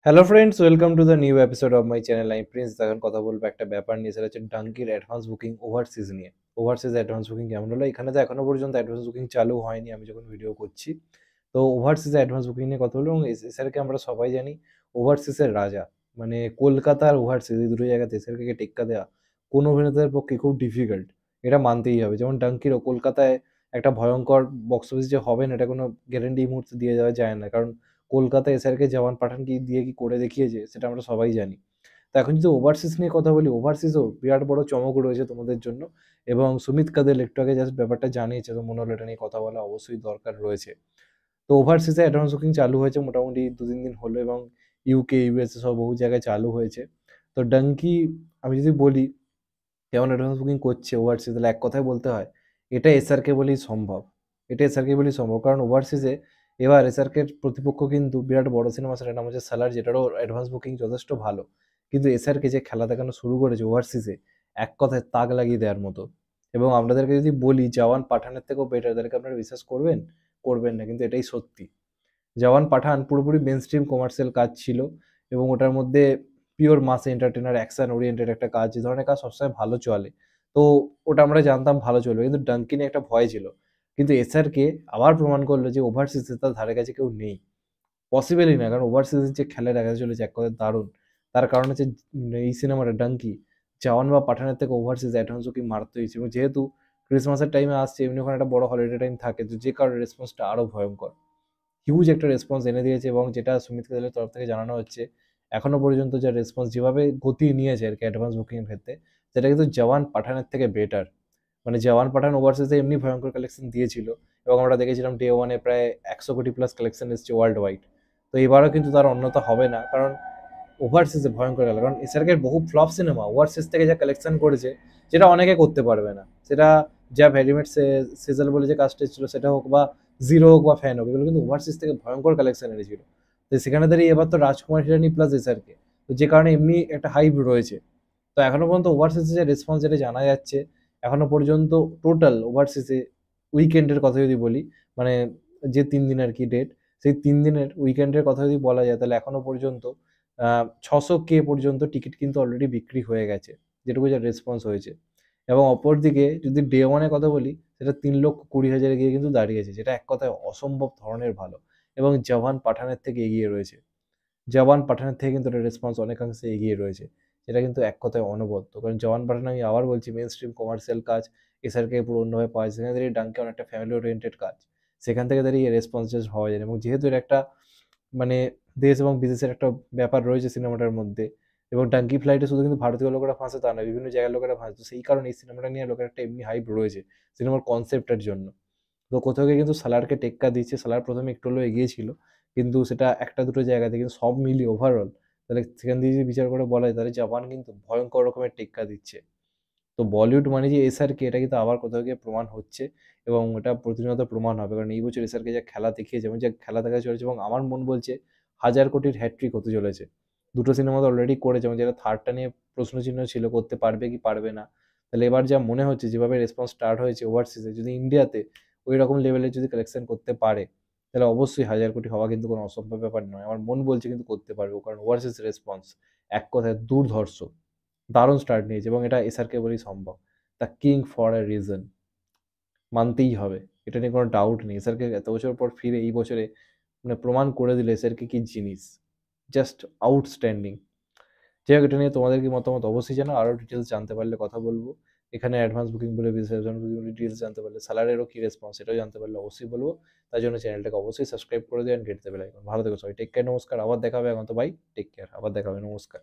Hello friends, welcome to the new episode of my channel. আমি Prince. এখন কথা বলবো একটা ব্যাপার নিয়ে, সেটা হচ্ছে ডাঙ্কির অ্যাডভান্স বুকিং ওভারসিজ নিয়ে। ওভারসিজ অ্যাডভান্স বুকিং কেমন হলো? এখানে তো এখনো পর্যন্ত অ্যাডভান্স বুকিং চালু হয়নি আমি যখন ভিডিও করছি। তো ওভারসিজ অ্যাডভান্স বুকিং নিয়ে কথা বলবো, এবং এসআরকে আমরা সবাই জানি ওভারসিজের রাজা। মানে কলকাতার ওভারসিজ, এই দুটো জায়গাতে এসআরকে টেক্কা দেওয়া কোনো অভিনেতার পক্ষে খুব ডিফিকাল্ট। এটা মানতেই হবে। যেমন ডাঙ্কিরও কলকাতায় একটা ভয়ঙ্কর বক্স অফিস যে হবে না, এটা কোনো গ্যারেন্টি এই মুহূর্তে দিয়ে দেওয়া যায় না, কারণ কলকাতা এসআরকে জওয়ান পাঠান কি দিয়ে কি করে দেখিয়েছে সেটা আমরা সবাই জানি। তো এখন যদি ওভারসিজ নিয়ে কথা বলি, ওভারসিজও বিরাট বড় চমক রয়েছে তোমাদের জন্য। এবং সুমিত কাদের একটু আগে জাস্ট ব্যাপারটা জানিয়েছে, তো মনে হলো এটা নিয়ে কথা বলা অবশ্যই দরকার রয়েছে। তো ওভারসিজে অ্যাডভান্স বুকিং চালু হয়েছে মোটামুটি ২-৩ দিন হলো, এবং ইউকে ইউএসএ সহ বহু জায়গায় চালু হয়েছে। তো ডাঙ্কি, আমি যদি বলি যেমন অ্যাডভান্স বুকিং করছে ওভারসিজ, তাহলে এক কথায় বলতে হয় এটা এসআরকে বলেই সম্ভব। এটা এসআরকে বলেই সম্ভব, কারণ ওভারসিজে এবার এসআরকের প্রতিপক্ষ কিন্তু বিরাট বড় সিনেমা, সেটার নাম হচ্ছে সালার, যেটারও অ্যাডভান্স বুকিং যথেষ্ট ভালো। কিন্তু এসআরকে যে খেলা দেখানো শুরু করেছে ওভারসিজে, এক কথায় তাক লাগিয়ে দেওয়ার মতো। এবং আপনাদেরকে যদি বলি জওয়ান পাঠানের থেকেও বেটার, তাদেরকে আপনারা বিশ্বাস করবেন? করবেন না, কিন্তু এটাই সত্যি। জওয়ান পাঠান পুরোপুরি মেন স্ট্রিম কমার্শিয়াল কাজ ছিল, এবং ওটার মধ্যে পিওর মাস এন্টারটেনার অ্যাকশন ওরিয়েন্টেড একটা কাজ, যে ধরনের কাজ সবসময় ভালো চলে। তো ওটা আমরা জানতাম ভালো চলবে, কিন্তু ডাঙ্কিনে একটা ভয় ছিল। কিন্তু এসআরকে আবার প্রমাণ করলো যে ওভারসিজে তার ধারে কাছে কেউ নেই। পসিবলই না, কারণ ওভারসিজের যে খেলা দেখা চলেছে এক কথায় দারুণ। তার কারণ হচ্ছে এই সিনেমাটা ডাঙ্কি জওয়ান বা পাঠানের থেকে ওভারসিজ অ্যাডভান্স বুকিং মারতে হয়েছে, এবং যেহেতু ক্রিসমাসের টাইমে আসছে, এমনি ওখানে একটা বড় হলিডে টাইম থাকে, তো যে কারণে রেসপন্সটা আরও ভয়ঙ্কর। হিউজ একটা রেসপন্স এনে দিয়েছে, এবং যেটা সুমিত কেদালের তরফ থেকে জানানো হচ্ছে, এখনো পর্যন্ত যা রেসপন্স যেভাবে গতি নিয়েছে আর কি অ্যাডভান্স বুকিং এর ক্ষেত্রে, সেটা কিন্তু জওয়ান পাঠানের থেকে বেটার। মানে জওয়ান পাঠান ওভারসিজে এমনি ভয়ঙ্কর কালেকশন দিয়েছিল, এবং আমরা দেখেছিলাম ডে ওয়ানে প্রায় ১০০ কোটি প্লাস কালেকশন এসেছে ওয়ার্ল্ড ওয়াইড। তো এবারও কিন্তু তার অন্যতা হবে না, কারণ ওভারসিজে ভয়ঙ্কর গেল, কারণ এসআরকের বহু ফ্লপ সিনেমা ওভারসিজ থেকে যা কালেকশন করেছে, যেটা অনেকে করতে পারবে না। সেটা যা ভ্যারিমেট সিজল বলে যে কাজটা ছিল সেটা হোক, বা জিরো হোক, বা ফ্যান হোক, এগুলো কিন্তু ওভারসিজ থেকে ভয়ঙ্কর কালেকশন এনেছিল। তো সেখানে দাঁড়িয়ে এবার তো রাজকুমার হিরানি প্লাস এসআরকে, তো যে কারণে এমনি একটা হাইপ রয়েছে। তো এখনো পর্যন্ত ওভারসিজে যে রেসপন্স যেটা জানা যাচ্ছে, এখনো পর্যন্ত টোটাল ওভারসিজে উইকেন্ডের কথা যদি বলি, মানে যে ৩ দিন আর কি ডেট, সেই ৩ দিনের উইকেন্ডের কথা যদি বলা যায়, তাহলে এখনো পর্যন্ত ৬০০ কে পর্যন্ত টিকিট কিন্তু অলরেডি বিক্রি হয়ে গেছে, যেটুকু যা রেসপন্স হয়েছে। এবং অপরদিকে যদি ডে ওয়ানের কথা বলি, সেটা ৩,২০,০০০ গিয়ে কিন্তু দাঁড়িয়েছে, যেটা এক কথায় অসম্ভব ধরনের ভালো। এবং জওয়ান পাঠানের থেকে এগিয়ে রয়েছে। জওয়ান পাঠানের থেকে কিন্তু এটা রেসপন্স অনেকাংশে এগিয়ে রয়েছে। যেটা কিন্তু এক কথায় অনবদ্য। কারণ জওয়ান পাঠান, আমি আবার বলছি, মেইন স্ট্রিম কমার্শিয়াল কাজ, এসআরকে পুরো অন্যভাবে পাওয়া যায়। সেখানে দাঁড়িয়ে ডাঙ্কি অনেকটা ফ্যামিলি ওরিয়েন্টেড কাজ। সেখান থেকে দাঁড়িয়ে রেসপন্স জাস্ট হওয়া যায় না। এবং যেহেতু এর একটা মানে দেশ এবং বিদেশের একটা ব্যাপার রয়েছে সিনেমাটার মধ্যে, এবং ডাঙ্কি ফ্লাইটে শুধু কিন্তু ভারতীয় লোকেরা ফাঁসে তা নয়, বিভিন্ন জায়গার লোকেরা ফাঁসে। তো সেই কারণে এই সিনেমাটা নিয়ে লোকের একটা এমনি হাইপ রয়েছে সিনেমার কনসেপ্টের জন্য। তো কোথাও গিয়ে কিন্তু সালারকে টেক্কা দিচ্ছে। সালার প্রথমে একটু হলেও এগিয়ে ছিল, কিন্তু সেটা একটা দুটো জায়গাতে, কিন্তু সব মিলিয়ে ওভারঅল তাহলে সেখান দিয়ে যদি বিচার করে বলা যায়, তাহলে জাপান কিন্তু ভয়ঙ্কর রকমের টেক্কা দিচ্ছে। তো বলিউড মানে যে এসআরকে, এটা কিন্তু আবার কোথাও গিয়ে প্রমাণ হচ্ছে, এবং এটা প্রতিনিয়ত প্রমাণ হবে, কারণ এই বছর এসআরকে যা খেলা দেখিয়েছে এবং যা খেলা দেখা চলেছে, এবং আমার মন বলছে ১,০০০ কোটির হ্যাট্রিক হতে চলেছে। দুটো সিনেমা তো অলরেডি করেছে, এবং যেটা থার্ডটা নিয়ে প্রশ্নচিহ্ন ছিল করতে পারবে কি পারবে না। তাহলে এবার যা মনে হচ্ছে, যেভাবে রেসপন্স স্টার্ট হয়েছে ওভারসিজে, যদি ইন্ডিয়াতে ওই রকম লেভেলের যদি কালেকশন করতে পারে, তাহলে অবশ্যই ১,০০০ কোটি হওয়া কিন্তু কোনো অসম্ভব ব্যাপার নয়। আমার মন বলছে কিন্তু করতে পারবে, কারণ ওভারসিজ রেসপন্স এক কথায় দুর্ধর্ষ। দারুণ স্টার্ট নিয়েছে, এবং এটা এসআরকে বলেই সম্ভব। The king for a reason, মানতেই হবে। এটা নিয়ে কোনো ডাউট নেই। এসআরকে এত বছর পর ফিরে এই বছরে মানে প্রমাণ করে দিল এসআরকে কি জিনিস। Just outstanding. যাই হোক, এটা নিয়ে তোমাদের কি মতামত অবশ্যই জানাও। আরও ডিটেলস জানতে পারলে কথা বলবো। এখানে অ্যাডভান্স বুকিং বলে বিশেষ অ্যাডভান্স বুকিং বলে ডিটেলস জানতে পারলে, স্যালারেরও কী রেসপন্স সেটাও জানতে পারলে অবশ্যই বলবো। তার জন্য চ্যানেলটাকে অবশ্যই সাবস্ক্রাইব করে দিও, and get the bell icon. ভালো থেকো সবাই, টেক কেয়ার, নমস্কার। আবার দেখা হবে এখন তো, বাই, টেক কেয়ার, আবার দেখা হবে, নমস্কার।